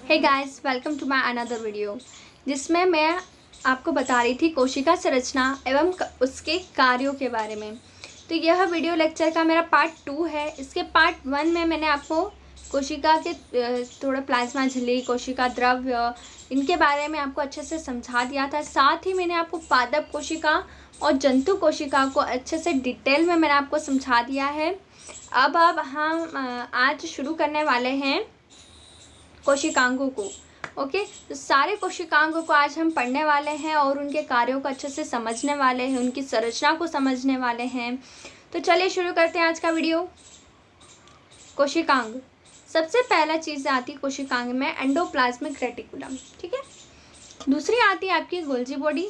Hey guys, welcome to my another video, जिसमें मैं आपको बता रही थी कोशिका संरचना एवं उसके कार्यों के बारे में। तो यह वीडियो लेक्चर का मेरा पार्ट 2 है। इसके पार्ट 1 में मैंने आपको कोशिका के थोड़ा प्लाज्मा झिल्ली, कोशिका द्रव्य, इनके बारे में आपको अच्छे से समझा दिया था। साथ ही मैंने आपको पादप कोशिका और जंतु कोशिका को अच्छे से डिटेल में मैंने आपको समझा दिया है। अब हम आज शुरू करने वाले हैं कोशिकांगों को। ओके, तो सारे कोशिकांगों को आज हम पढ़ने वाले हैं और उनके कार्यों को अच्छे से समझने वाले हैं, उनकी संरचना को समझने वाले हैं। तो चलिए शुरू करते हैं आज का वीडियो। कोशिकांग, सबसे पहला चीज़ आती है कोशिकांग में एंडोप्लाज्मिक रेटिकुलम, ठीक है। दूसरी आती है आपकी गोल्जी बॉडी,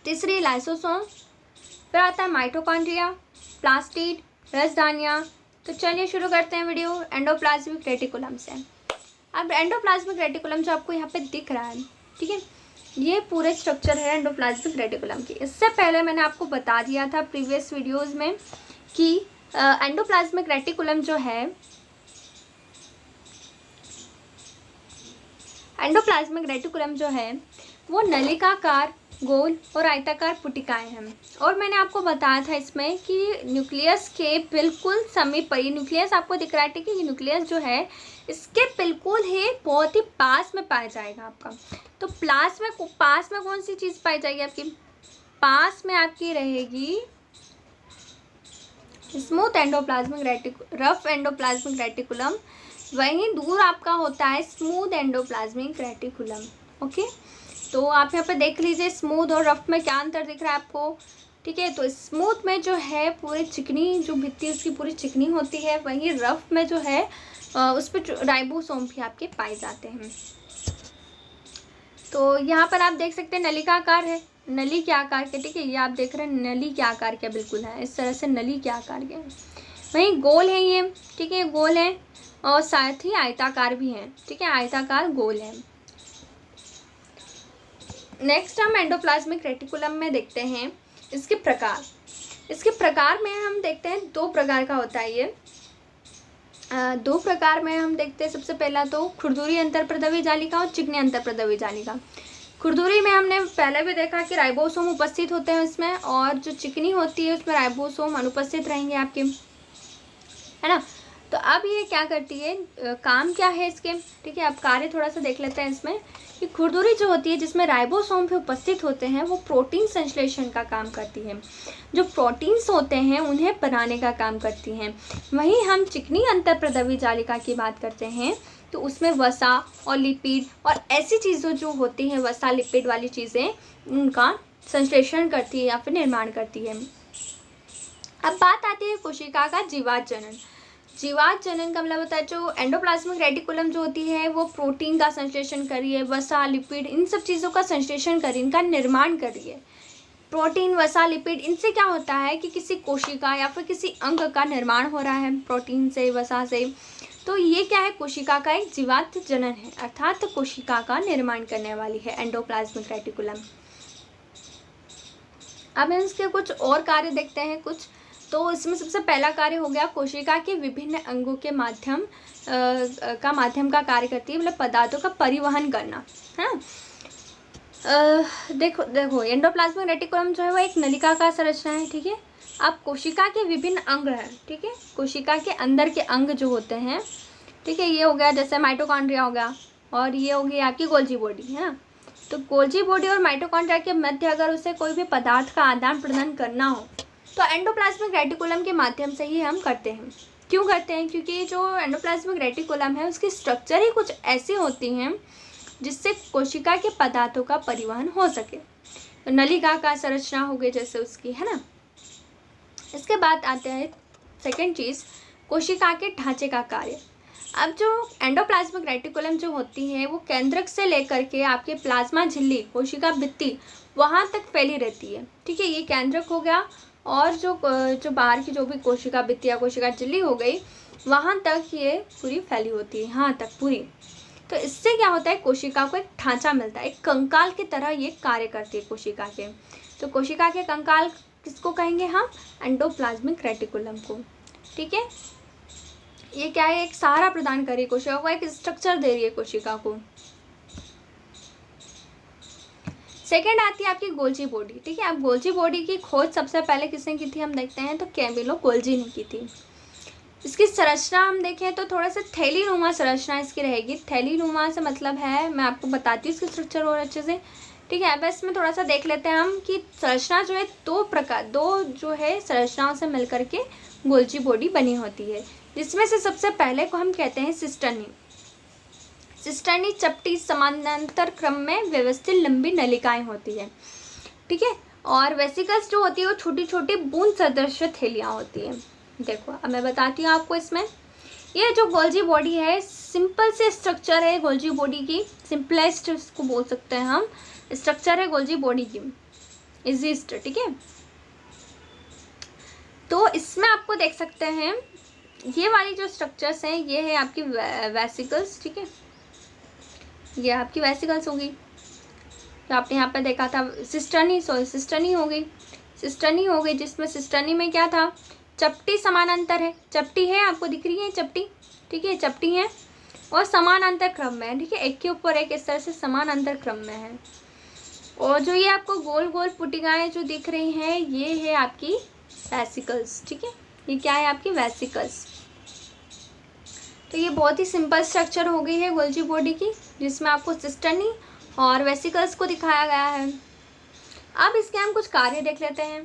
तीसरी लाइसोसोम, फिर आता है माइटोकॉन्ड्रिया, प्लास्टिड, रसदानियाँ। तो चलिए शुरू करते हैं वीडियो एंडोप्लाज्मिक रेटिकुलम से। अब एंडोप्लाज्मिक रेटिकुलम जो आपको यहाँ पे दिख रहा है, ठीक है, ये पूरे स्ट्रक्चर है एंडोप्लाज्मिक रेटिकुलम की। इससे पहले मैंने आपको बता दिया था प्रीवियस वीडियोस में कि एंडोप्लाज्मिक रेटिकुलम जो है, एंडोप्लाज्मिक रेटिकुलम जो है वो नलिकाकार, गोल और आयताकार पुटिकाएं हैं। और मैंने आपको बताया था इसमें कि न्यूक्लियस के बिल्कुल समीप पर, ये न्यूक्लियस आपको दिख रहा है, ठीक है, ये न्यूक्लियस जो है इसके बिल्कुल ही बहुत ही पास में पाया जाएगा आपका। तो पास में कौन सी चीज़ पाई जाएगी आपकी? पास में आपकी रहेगी smooth endoplasmic rough endoplasmic reticulum. वहीं दूर आपका होता है स्मूथ एंडोप्लाज्मिक रेटिकुलम। ओके, तो आप यहाँ पे देख लीजिए स्मूथ और रफ में क्या अंतर दिख रहा है आपको, ठीक है। तो स्मूथ में जो है पूरी चिकनी जो भित्ति उसकी पूरी चिकनी होती है, वहीं रफ में जो है उस पर राइबोसोम भी आपके पाए जाते हैं। तो यहाँ पर आप देख सकते हैं नली का आकार है, नली के आकार के, ठीक है, ये आप देख रहे हैं नली के आकार के बिल्कुल है, इस तरह से नली के आकार के। वहीं गोल है ये, ठीक है, गोल है और साथ ही आयताकार भी है, ठीक है, आयताकार गोल है। नेक्स्ट हम एंडोप्लाज्मिक रेटिकुलम में देखते हैं इसके प्रकार। इसके प्रकार में हम देखते हैं दो प्रकार का होता है ये। दो प्रकार में हम देखते हैं। सबसे पहला तो खुरदुरी अंतरप्रदवी जालिका और चिकनी अंतरप्रदवी जालिका। खुरदुरी में हमने पहले भी देखा कि राइबोसोम उपस्थित होते हैं इसमें, और जो चिकनी होती है उसमें राइबोसोम अनुपस्थित रहेंगे आपके, है ना। तो अब ये क्या करती है, काम क्या है इसके, ठीक है। अब कार्य थोड़ा सा देख लेते हैं इसमें कि खुरदुरी जो होती है जिसमें राइबोसोम भी उपस्थित होते हैं वो प्रोटीन संश्लेषण का काम करती है, जो प्रोटीन्स होते हैं उन्हें बनाने का काम करती हैं। वहीं हम चिकनी अंतरप्रदवी जालिका की बात करते हैं तो उसमें वसा और लिपिड और ऐसी चीज़ें जो होती हैं, वसा लिपिड वाली चीज़ें, उनका संश्लेषण करती है या फिर निर्माण करती है। अब बात आती है कोशिका का जीवात जनन। जीवात जनन का मतलब होता है जो एंडोप्लाज्मिक रेटिकुलम जो होती है वो प्रोटीन का संश्लेषण करी है, वसा, लिपिड, इन सब चीज़ों का संश्लेषण करी, इनका निर्माण करी है। प्रोटीन, वसा, लिपिड, इनसे क्या होता है कि किसी कोशिका या फिर किसी अंग का निर्माण हो रहा है प्रोटीन से, वसा से। तो ये क्या है, कोशिका का एक जीवात जनन है, अर्थात कोशिका का निर्माण करने वाली है एंडोप्लाज्मिक रेटिकुलम। अब इसके कुछ और कार्य देखते हैं कुछ। तो इसमें सबसे पहला कार्य हो गया कोशिका के विभिन्न अंगों के माध्यम का कार्य करती है, मतलब पदार्थों का परिवहन करना, है। देखो एंडोप्लाज्मिक रेटिकुलम जो है वो एक नलिका का संरचना है, ठीक है। अब कोशिका के विभिन्न अंग हैं, ठीक है, कोशिका के अंदर के अंग जो होते हैं, ठीक है, ये हो गया जैसे माइटोकॉन्ड्रिया हो गया, और ये हो गई आपकी गोल्जी बॉडी, है ना। तो गोल्जी बॉडी और माइटोकॉन्ड्रिया के मध्य अगर उसे कोई भी पदार्थ का आदान प्रदान करना हो तो एंडोप्लाज्मिक रेटिकुलम के माध्यम से ही हम करते हैं। क्यों करते हैं? क्योंकि जो एंडोप्लाज्मिक रेटिकुलम है उसकी स्ट्रक्चर ही कुछ ऐसी होती हैं जिससे कोशिका के पदार्थों का परिवहन हो सके। तो नलिका का संरचना हो गई जैसे उसकी, है ना। इसके बाद आते हैं सेकेंड चीज़, कोशिका के ढांचे का कार्य। अब जो एंडोप्लाज्मिक रेटिकुलम जो होती है वो केंद्रक से लेकर के आपके प्लाज्मा झिल्ली, कोशिका भित्ति, वहाँ तक फैली रहती है, ठीक है। ये केंद्रक हो गया, और जो बाहर की जो भी कोशिका भित्ति या कोशिका झिल्ली हो गई, वहाँ तक ये पूरी फैली होती है, यहाँ तक पूरी। तो इससे क्या होता है, कोशिका को एक ढांचा मिलता है, एक कंकाल की तरह ये कार्य करती है कोशिका के। तो कोशिका के कंकाल किसको कहेंगे हम? एंडोप्लाज्मिक रेटिकुलम को, ठीक है। ये क्या है, एक सहारा प्रदान कर रही है कोशिका को, एक स्ट्रक्चर दे रही है कोशिका को। सेकेंड आती है आपकी गोल्जी बॉडी। ठीक है, अब गोल्जी बॉडी की खोज सबसे पहले किसने की थी हम देखते हैं, तो कैमिलो गोल्जी ने की थी। इसकी संरचना हम देखें तो थोड़ा सा थैलीनुमा संरचना इसकी रहेगी। थैलीनुमा से मतलब है, मैं आपको बताती हूँ इसकी स्ट्रक्चर और अच्छे से। ठीक है, अब इसमें थोड़ा सा देख लेते हैं हम कि संरचना जो है दो जो है संरचनाओं से मिलकर के गोल्जी बॉडी बनी होती है, जिसमें से सबसे पहले को हम कहते हैं सिस्टर्नी। सिस्टर्नी चपटी समानांतर क्रम में व्यवस्थित लंबी नलिकाएं होती है। ठीक है, और वेसिकल्स जो होती है वो छोटी छोटी बूंद सदृश थैलियाँ होती है। देखो अब मैं बताती हूँ आपको, इसमें ये जो गोल्जी बॉडी है सिंपल से स्ट्रक्चर है गोल्जी बॉडी की, सिंपलेस्ट इसको बोल सकते हैं हम, स्ट्रक्चर है गोल्जी बॉडी की, इजीस्ट। ठीक है, तो इसमें आपको देख सकते हैं ये वाली जो स्ट्रक्चर्स हैं ये है आपकी वेसिकल्स। ठीक है, ये आपकी वेसिकल्स होगी, तो आपने यहाँ पर देखा था सिस्टर्नी, सिस्टर्नी हो गई, जिसमें सिस्टर्नी में क्या था, चपटी समानांतर है, चपटी है आपको दिख रही है चपटी। ठीक है, चपटी है और समानांतर क्रम में है। ठीक है, एक के ऊपर एक इस तरह से समानांतर क्रम में है। और जो ये आपको गोल गोल पुटिकाएँ जो दिख रही हैं ये है आपकी वेसिकल्स। ठीक है, ये क्या है आपकी वेसिकल्स। तो ये बहुत ही सिंपल स्ट्रक्चर हो गई है गोल्जी बॉडी की, जिसमें आपको सिस्टर्नी और वेसिकल्स को दिखाया गया है। अब इसके हम कुछ कार्य देख लेते हैं।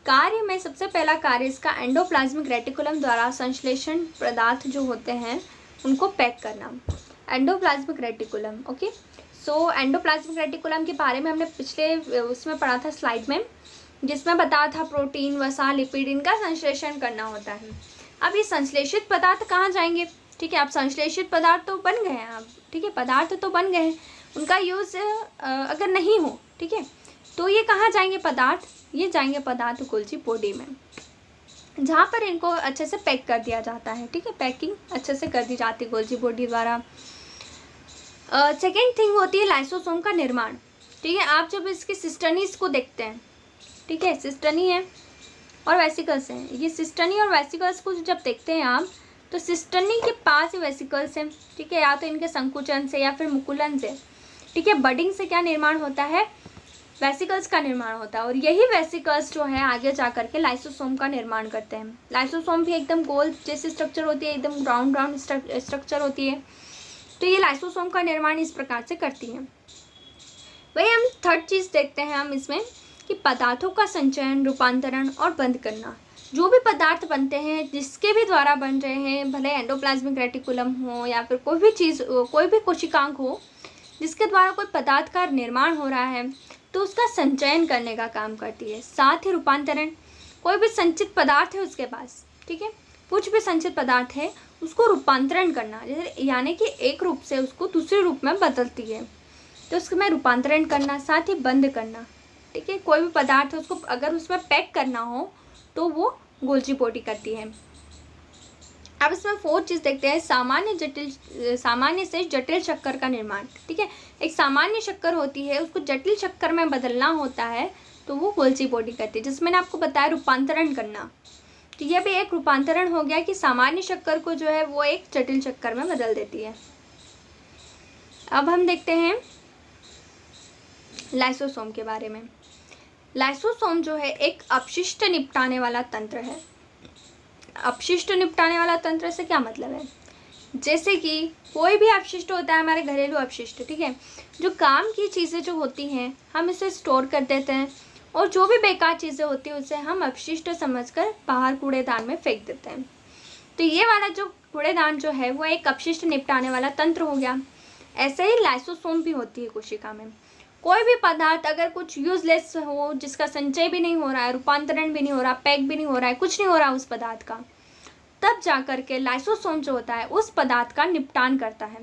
कार्य में सबसे पहला कार्य इसका एंडोप्लाज्मिक रेटिकुलम द्वारा संश्लेषण पदार्थ जो होते हैं उनको पैक करना। Endoplasmic reticulum, okay. So endoplasmic reticulum के बारे में हमने पिछले उसमें पढ़ा था स्लाइड में, जिसमें बताया था प्रोटीन, वसा, लिपिड इनका संश्लेषण करना होता है। अब ये संश्लेषित पदार्थ कहाँ जाएंगे? ठीक है, अब संश्लेषित पदार्थ तो बन गए हैं अब, ठीक है, पदार्थ तो बन गए हैं, उनका यूज़ अगर नहीं हो, ठीक है, तो ये कहाँ जाएंगे पदार्थ? ये जाएंगे पदार्थ गोल्जी बॉडी में, जहाँ पर इनको अच्छे से पैक कर दिया जाता है। ठीक है, पैकिंग अच्छे से कर दी जाती है गोल्जी बॉडी द्वारा। सेकेंड थिंग होती है लाइसोसोम का निर्माण। ठीक है, आप जब इसके सिस्टर्नीज को देखते हैं, ठीक है, सिस्टर्नी है और वेसिकल्स हैं, ये सिस्टर्नी और वेसिकल्स को जब देखते हैं आप, तो सिस्टर्नी के पास ही वेसिकल्स हैं। ठीक है, या तो इनके संकुचन से या फिर मुकुलन से, ठीक है, बडिंग से क्या निर्माण होता है? वेसिकल्स का निर्माण होता है। और यही वेसिकल्स जो है आगे जा करके लाइसोसोम का निर्माण करते हैं। लाइसोसोम भी एकदम गोल जैसी स्ट्रक्चर होती है, एकदम राउंड स्ट्रक्चर होती है। तो ये लाइसोसोम का निर्माण इस प्रकार से करती है। वही हम थर्ड चीज़ देखते हैं हम इसमें कि पदार्थों का संचयन, रूपांतरण और बंद करना। जो भी पदार्थ बनते हैं जिसके भी द्वारा बन रहे हैं, भले एंडोप्लाज्मिक रेटिकुलम हो या फिर कोई भी चीज़, कोई भी कोशिकांग हो जिसके द्वारा कोई पदार्थ का निर्माण हो रहा है, तो उसका संचयन करने का काम करती है। साथ ही रूपांतरण, कोई भी संचित पदार्थ है उसके पास, ठीक है, कुछ भी संचित पदार्थ है उसको रूपांतरण करना, जैसे यानी कि एक रूप से उसको दूसरे रूप में बदलती है, तो उसमें रूपांतरण करना, साथ ही बंद करना। ठीक है, कोई भी पदार्थ है उसको अगर उसमें पैक करना हो तो वो गोल्जी बॉडी करती है। अब इसमें फोर्थ चीज़ देखते हैं, सामान्य से जटिल शक्कर का निर्माण। ठीक है, एक सामान्य शक्कर होती है, उसको जटिल शक्कर में बदलना होता है, तो वो गोल्जी बॉडी करती है, जिसमें मैंने आपको बताया रूपांतरण करना। तो यह भी एक रूपांतरण हो गया कि सामान्य शक्कर को जो है वो एक जटिल शक्कर में बदल देती है। अब हम देखते हैं लाइसोसोम के बारे में। लाइसोसोम जो है एक अपशिष्ट निपटाने वाला तंत्र है। अपशिष्ट निपटाने वाला तंत्र से क्या मतलब है? जैसे कि कोई भी अपशिष्ट होता है, हमारे घरेलू अपशिष्ट, ठीक है, जो काम की चीज़ें जो होती हैं हम इसे स्टोर कर देते हैं, और जो भी बेकार चीज़ें होती हैं उसे हम अपशिष्ट समझकर बाहर कूड़ेदान में फेंक देते हैं। तो ये वाला जो कूड़ेदान जो है वो एक अपशिष्ट निपटाने वाला तंत्र हो गया। ऐसे ही लाइसोसोम भी होती है कोशिका में। कोई भी पदार्थ अगर कुछ यूजलेस हो, जिसका संचय भी नहीं हो रहा है, रूपांतरण भी नहीं हो रहा, पैक भी नहीं हो रहा है, कुछ नहीं हो रहा उस पदार्थ का, तब जाकर के लाइसोसोम जो होता है उस पदार्थ का निपटान करता है।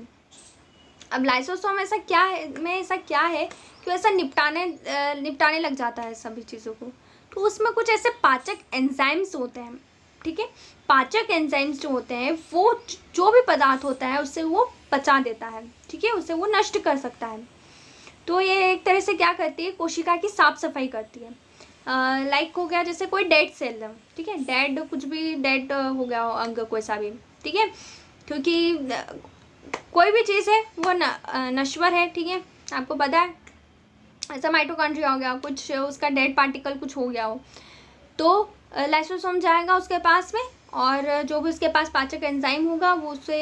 अब लाइसोसोम ऐसा क्या है कि ऐसा निपटाने लग जाता है सभी चीज़ों को, तो उसमें कुछ ऐसे पाचक एंजाइम्स होते हैं। ठीक है, पाचक एंजाइम्स जो होते हैं वो जो भी पदार्थ होता है उससे वो पचा देता है, ठीक है, उसे वो नष्ट कर सकता है। तो ये एक तरह से क्या करती है, कोशिका की साफ सफाई करती है। लाइक हो गया जैसे कोई डेड सेल, ठीक है, डेड कुछ भी डेड हो गया हो अंग कोई सा भी, ठीक है, क्योंकि कोई भी चीज़ है वो नश्वर है, ठीक है, आपको पता है। ऐसा माइटोकॉन्ड्रिया हो गया, कुछ उसका डेड पार्टिकल कुछ हो गया हो, तो लाइसोसोम जाएगा उसके पास में, और जो भी उसके पास पाचक एंजाइम होगा वो उसे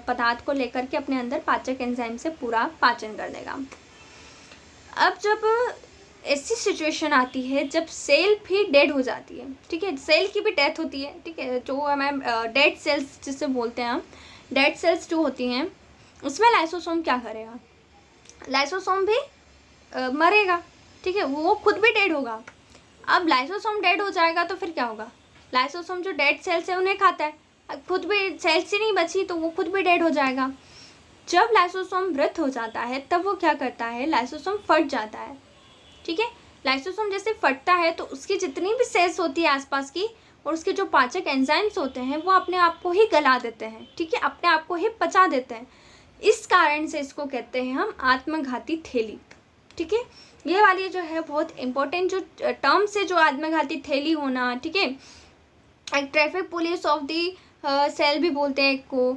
पदार्थ को लेकर के अपने अंदर पाचक एंजाइम से पूरा पाचन कर देगा। अब जब ऐसी सिचुएशन आती है जब सेल भी डेड हो जाती है, ठीक है, सेल की भी डेथ होती है, ठीक है, जो हमें डेड सेल्स जिसे बोलते हैं हम, डेड सेल्स जो होती हैं उसमें लाइसोसोम क्या करेगा, लाइसोसोम भी मरेगा, ठीक है, वो खुद भी डेड होगा। अब लाइसोसोम डेड हो जाएगा तो फिर क्या होगा, लाइसोसोम जो डेड सेल्स है उन्हें खाता है, खुद भी सेल्स ही नहीं बची तो वो खुद भी डेड हो जाएगा। जब लाइसोसोम मृत हो जाता है तब वो क्या करता है, लाइसोसोम फट जाता है, ठीक है, लाइसोसोम जैसे फटता है तो उसकी जितनी भी सेल्स होती है आसपास की और उसके जो पाचक एंजाइम्स होते हैं वो अपने आप को ही गला देते हैं, ठीक है, अपने आप को ही पचा देते हैं। इस कारण से इसको कहते हैं हम आत्मघाती थैली, ठीक है। ये वाली जो है बहुत इंपॉर्टेंट जो टर्म्स है, जो आत्मघाती थैली होना, ठीक है, एक traffic police of the cell भी बोलते हैं एक को,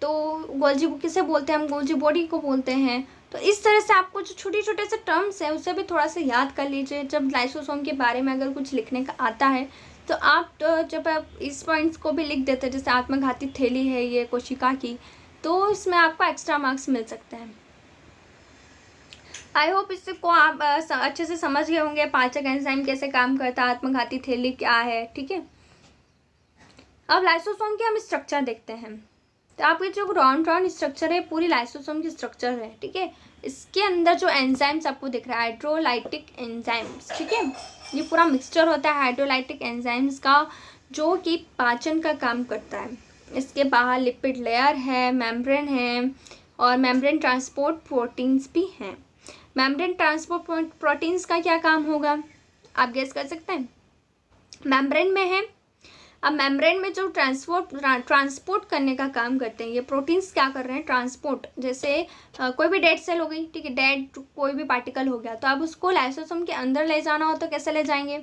तो गोल्जी किसे बोलते हैं हम, गोल्जी बॉडी को बोलते हैं। तो इस तरह से आपको जो छोटे छोटे से टर्म्स हैं उसे भी थोड़ा सा याद कर लीजिए। जब लाइसोसोम के बारे में अगर कुछ लिखने का आता है तो आप जब आप इस पॉइंट्स को भी लिख देते हैं, जैसे आत्मघाती थैली है ये कोशिका की, तो इसमें आपको एक्स्ट्रा मार्क्स मिल सकते हैं। आई होप इसको आप अच्छे से समझ गए होंगे, पाचक एंजाइम कैसे काम करता है, आत्मघाती थैली क्या है, ठीक है। अब लाइसोसोम के हम स्ट्रक्चर देखते हैं। तो आपके जो राउंड स्ट्रक्चर है पूरी लाइसोसोम की स्ट्रक्चर है, ठीक है। इसके अंदर जो एंजाइम्स आपको दिख रहा है, हाइड्रोलाइटिक एंजाइम्स, ठीक है, ये पूरा मिक्सचर होता है हाइड्रोलाइटिक एंजाइम्स का, जो कि पाचन का काम करता है। इसके बाहर लिपिड लेयर है, मेम्ब्रेन है, और मेम्ब्रेन ट्रांसपोर्ट प्रोटीन्स भी हैं। मेम्ब्रेन ट्रांसपोर्ट प्रोटीन्स का क्या काम होगा, आप गेस कर सकते हैं। मेम्ब्रेन में है, अब मेम्ब्रेन में जो ट्रांसपोर्ट करने का काम करते हैं ये प्रोटीन्स, क्या कर रहे हैं, ट्रांसपोर्ट। जैसे कोई भी डेड सेल हो गई, ठीक है, डेड कोई भी पार्टिकल हो गया, तो अब उसको लाइसोसोम के अंदर ले जाना हो तो कैसे ले जाएंगे,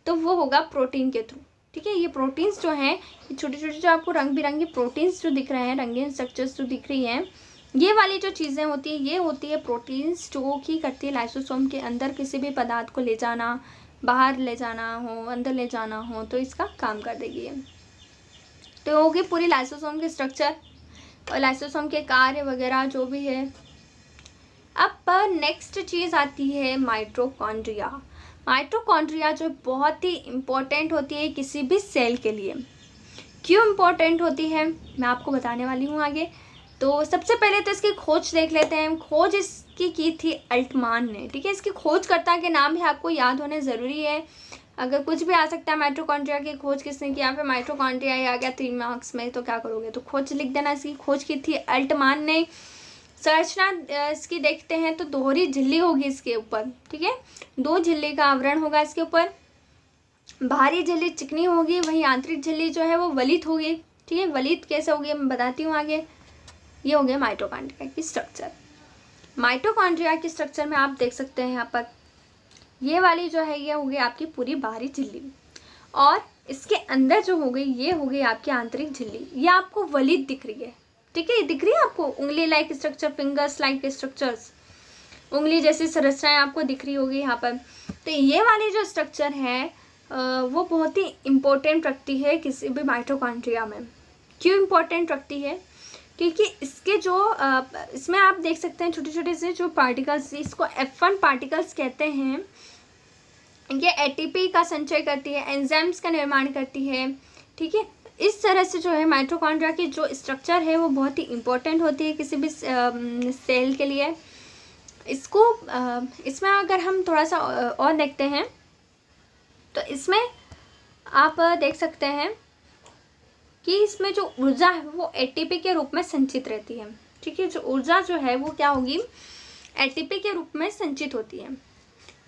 तो वो होगा प्रोटीन के थ्रू, ठीक है। ये प्रोटीन्स जो हैं, ये छोटे छोटे जो आपको रंग बिरंगी प्रोटीन्स जो दिख रहे हैं, रंगीन स्ट्रक्चर्स जो दिख रही हैं, ये वाली जो चीज़ें होती हैं ये होती है प्रोटीन्स, जो कि करती है लाइसोसोम के अंदर किसी भी पदार्थ को ले जाना, बाहर ले जाना हो, अंदर ले जाना हो, तो इसका काम कर देगी। तो होगी पूरी लाइसोसोम की स्ट्रक्चर और लाइसोसोम के कार्य वगैरह जो भी है। अब पर नेक्स्ट चीज़ आती है माइटोकॉन्ड्रिया। माइटोकॉन्ड्रिया जो बहुत ही इम्पोर्टेंट होती है किसी भी सेल के लिए। क्यों इम्पोर्टेंट होती है मैं आपको बताने वाली हूँ आगे। तो सबसे पहले तो इसकी खोज देख लेते हैं। खोज इसकी की थी अल्टमान ने, ठीक है। इसकी खोजकर्ता के नाम भी आपको याद होने ज़रूरी है। अगर कुछ भी आ सकता है, माइटोकॉन्ड्रिया की खोज किसने किया, फिर माइटोकॉन्ड्रिया ही आ गया 3 मार्क्स में, तो क्या करोगे, तो खोज लिख देना। इसकी खोज की थी अल्टमान ने। संरचना इसकी देखते हैं तो दोहरी झिल्ली होगी इसके ऊपर, ठीक है, 2 झिल्ली का आवरण होगा इसके ऊपर। बाहरी झिल्ली चिकनी होगी, वहीं आंतरिक झिल्ली जो है वो वलित होगी, ठीक है। वलित कैसे होगी मैं बताती हूँ आगे। ये हो गया माइटोकॉन्ड्रिया की स्ट्रक्चर। माइटोकॉन्ड्रिया की स्ट्रक्चर में आप देख सकते हैं यहाँ पर ये वाली जो है ये हो गई आपकी पूरी बाहरी झिल्ली, और इसके अंदर जो हो गई ये हो गई आपकी आंतरिक झिल्ली। ये आपको वलित दिख रही है, ठीक है, दिख रही है आपको उंगली like structure, fingers like structures, उंगली जैसी संरचनाएं आपको दिख रही होगी यहाँ पर। तो ये वाली जो स्ट्रक्चर है वो बहुत ही इम्पोर्टेंट रखती है किसी भी माइटोकॉन्ड्रिया में। क्यों इम्पोर्टेंट रखती है, क्योंकि इसके जो इसमें आप देख सकते हैं छोटे छोटे से जो पार्टिकल्स, इसको F1 पार्टिकल्स कहते हैं। ये एटीपी का संचय करती है, एंजाइम्स का निर्माण करती है, ठीक है। इस तरह से जो है माइटोकॉन्ड्रिया की जो स्ट्रक्चर है वो बहुत ही इम्पोर्टेंट होती है किसी भी सेल के लिए। इसको इसमें अगर हम थोड़ा सा और देखते हैं तो इसमें आप देख सकते हैं कि इसमें जो ऊर्जा है वो एटीपी के रूप में संचित रहती है, ठीक है। जो ऊर्जा जो है वो क्या होगी, एटीपी के रूप में संचित होती है,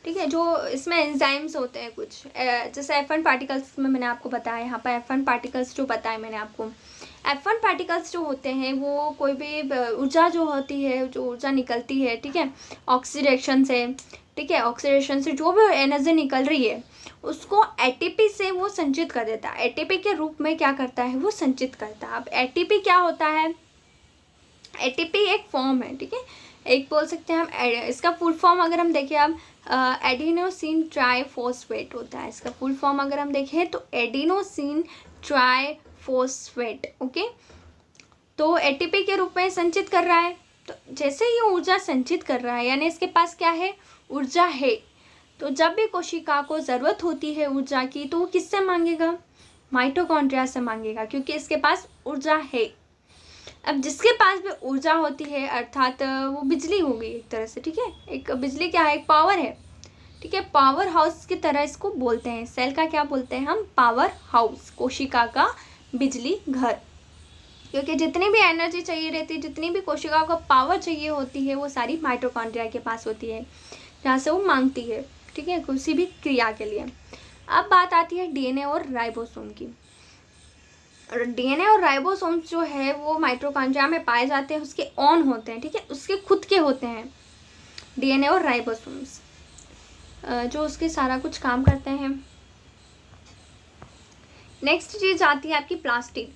ठीक है। जो इसमें एंजाइम्स होते हैं कुछ, जैसे F1 पार्टिकल्स में मैंने आपको बताया, यहाँ पर F1 पार्टिकल्स जो बताए मैंने आपको, F1 पार्टिकल्स जो होते हैं वो कोई भी ऊर्जा जो होती है, जो ऊर्जा निकलती है, ठीक है, ऑक्सीडेशन से, ठीक है, ऑक्सीडेशन से जो भी एनर्जी निकल रही है उसको एटीपी से वो संचित कर देता है, एटीपी के रूप में क्या करता है वो संचित करता है। अब एटीपी क्या होता है, एटीपी एक फॉर्म है, ठीक है, एक बोल सकते हैं हम इसका फुल फॉर्म अगर हम देखें अब एडिनोसिन ट्राइफॉस्फेट होता है। इसका फुल फॉर्म अगर हम देखें तो एडिनोसिन ट्राइफॉस्फेट। ओके, तो एटीपी के रूप में संचित कर रहा है। तो जैसे ये ऊर्जा संचित कर रहा है यानी इसके पास क्या है, ऊर्जा है। तो जब भी कोशिका को ज़रूरत होती है ऊर्जा की तो वो किससे मांगेगा, माइटोकॉन्ड्रिया से मांगेगा, क्योंकि इसके पास ऊर्जा है। अब जिसके पास भी ऊर्जा होती है अर्थात वो बिजली होगी एक तरह से, ठीक है, एक बिजली क्या है, एक पावर है, ठीक है, पावर हाउस की तरह इसको बोलते हैं। सेल का क्या बोलते हैं हम, पावर हाउस, कोशिका का बिजली घर, क्योंकि जितनी भी एनर्जी चाहिए रहती है, जितनी भी कोशिका को पावर चाहिए होती है वो सारी माइटोकॉन्ड्रिया के पास होती है, जहाँ से वो मांगती है, ठीक है, किसी भी क्रिया के लिए। अब बात आती है डीएनए और राइबोसोम की। और डीएनए और राइबोसोम्स जो है वो माइटोकॉन्ड्रिया में पाए जाते हैं, उसके ऑन होते हैं, ठीक है, उसके खुद के होते हैं डीएनए और राइबोसोम्स जो उसके सारा कुछ काम करते हैं। नेक्स्ट चीज आती है आपकी प्लास्टिड।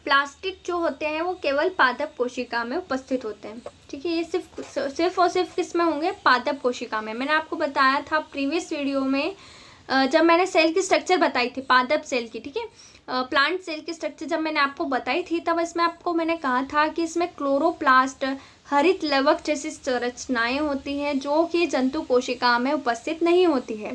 प्लास्टिड जो होते हैं वो केवल पादप कोशिका में उपस्थित होते हैं, ठीक है, ये सिर्फ और सिर्फ किस में होंगे, पादप कोशिका में। मैंने आपको बताया था प्रीवियस वीडियो में जब मैंने सेल की स्ट्रक्चर बताई थी, पादप सेल की, ठीक है, प्लांट सेल की स्ट्रक्चर जब मैंने आपको बताई थी तब इसमें आपको मैंने कहा था कि इसमें क्लोरोप्लास्ट, हरित लवक जैसी संरचनाएं होती हैं जो कि जंतु कोशिका में उपस्थित नहीं होती है,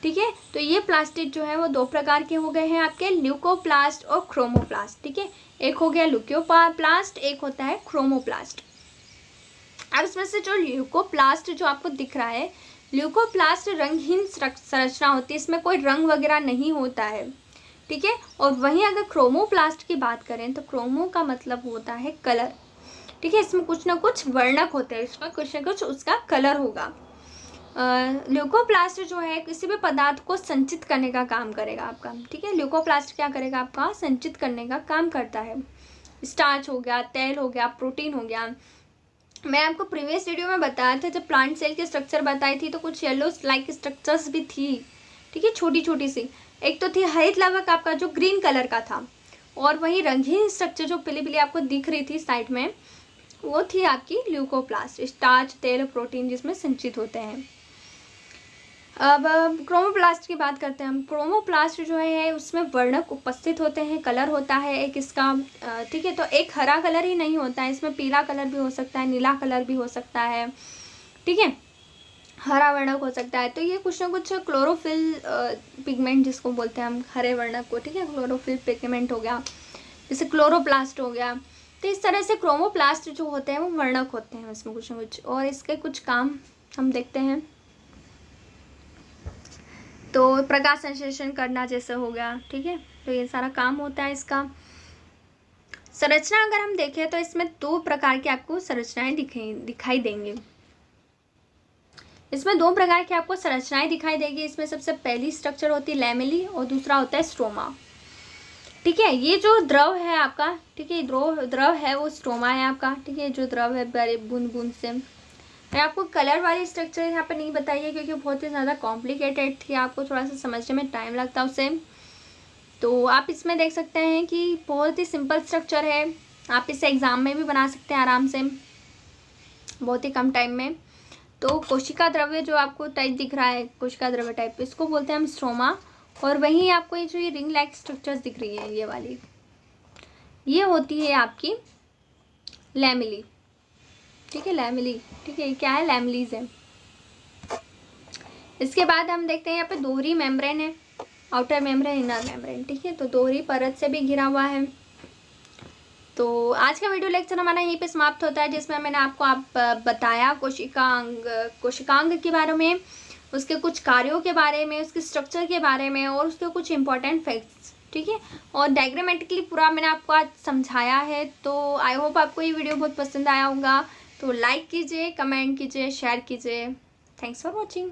ठीक है। तो ये प्लास्टिड जो है वो दो प्रकार के हो गए हैं आपके, ल्यूकोप्लास्ट और क्रोमोप्लास्ट, ठीक है, एक हो गया ल्यूकोप्लास्ट, एक होता है क्रोमोप्लास्ट। अब इसमें से जो ल्यूकोप्लास्ट जो आपको दिख रहा है, ल्यूकोप्लास्ट रंगहीन संरचना होती है, इसमें कोई रंग वगैरह नहीं होता है, ठीक है। और वहीं अगर क्रोमोप्लास्ट की बात करें तो क्रोमो का मतलब होता है कलर, ठीक है, इसमें कुछ ना कुछ वर्णक होते हैं, इसमें कुछ ना कुछ उसका कलर होगा। ल्यूकोप्लास्ट जो है किसी भी पदार्थ को संचित करने का काम करेगा आपका, ठीक है, ल्यूकोप्लास्ट क्या करेगा आपका, संचित करने का काम करता है। स्टार्च हो गया, तेल हो गया, प्रोटीन हो गया। मैं आपको प्रीवियस वीडियो में बताया था जब प्लांट सेल की स्ट्रक्चर बताई थी तो कुछ येलो लाइक स्ट्रक्चर्स भी थी, ठीक है, छोटी छोटी सी। एक तो थी हरित लवक आपका जो ग्रीन कलर का था, और वहीं रंगीन स्ट्रक्चर जो पीली पीली आपको दिख रही थी साइड में वो थी आपकी ल्यूकोप्लास्ट, स्टार्च, तेल, प्रोटीन जिसमें संचित होते हैं। अब क्रोमोप्लास्ट की बात करते हैं हम। क्रोमोप्लास्ट जो है उसमें वर्णक उपस्थित होते हैं, कलर होता है एक इसका, ठीक है, तो एक हरा कलर ही नहीं होता है, इसमें पीला कलर भी हो सकता है, नीला कलर भी हो सकता है, ठीक है, हरा वर्णक हो सकता है। तो ये कुछ ना कुछ क्लोरोफिल पिगमेंट जिसको बोलते हैं हम हरे वर्णक को, ठीक है, क्लोरोफिल पिगमेंट हो गया, जैसे क्लोरोप्लास्ट हो गया। तो इस तरह से क्रोमोप्लास्ट जो होते हैं वो वर्णक होते हैं इसमें कुछ ना कुछ, और इसके कुछ काम हम देखते हैं। तो प्रकाश संश्लेषण करना जैसे हो गया, ठीक है, तो ये सारा काम होता है इसका। संरचना अगर हम देखें तो इसमें दो प्रकार की आपको संरचनाएं दिखाई देंगी। इसमें दो प्रकार की आपको संरचनाएं दिखाई देगी। इसमें सबसे पहली स्ट्रक्चर होती है लैमेली और दूसरा होता है स्ट्रोमा, ठीक है। ये जो द्रव है आपका, ठीक है, द्रव है वो स्ट्रोमा है आपका, ठीक है, जो द्रव है बड़े बूंद बूंद से। मैं आपको कलर वाली स्ट्रक्चर यहाँ पे नहीं बताई है क्योंकि बहुत ही ज़्यादा कॉम्प्लिकेटेड थी, आपको थोड़ा सा समझने में टाइम लगता उसे। तो आप इसमें देख सकते हैं कि बहुत ही सिंपल स्ट्रक्चर है, आप इसे एग्ज़ाम में भी बना सकते हैं आराम से बहुत ही कम टाइम में। तो कोशिका द्रव्य जो आपको टाइप दिख रहा है, कोशिका द्रव्य टाइप, इसको बोलते हैं हम स्ट्रोमा। और वहीं आपको ये जो ये रिंग लाइक स्ट्रक्चर्स दिख रही है ये वाली, ये होती है आपकी लैमेली, ठीक है, लैमेली, ठीक है, क्या है, लैमेलीज है। इसके बाद हम देखते हैं यहाँ पे दोहरी मेम्ब्रेन है, आउटर मेम्ब्रेन, इनर मेम्ब्रेन, ठीक है, तो दोहरी परत से भी घिरा हुआ है। तो आज का वीडियो लेक्चर हमारा यहीं पे समाप्त होता है, जिसमें मैंने आपको बताया कोशिकांग के बारे में, उसके कुछ कार्यों के बारे में, उसके स्ट्रक्चर के बारे में और उसके कुछ इंपॉर्टेंट फैक्ट्स, ठीक है, और डायग्रामेटिकली पूरा मैंने आपको आज समझाया है। तो आई होप आपको ये वीडियो बहुत पसंद आया होगा। तो लाइक कीजिए, कमेंट कीजिए, शेयर कीजिए। Thanks for watching.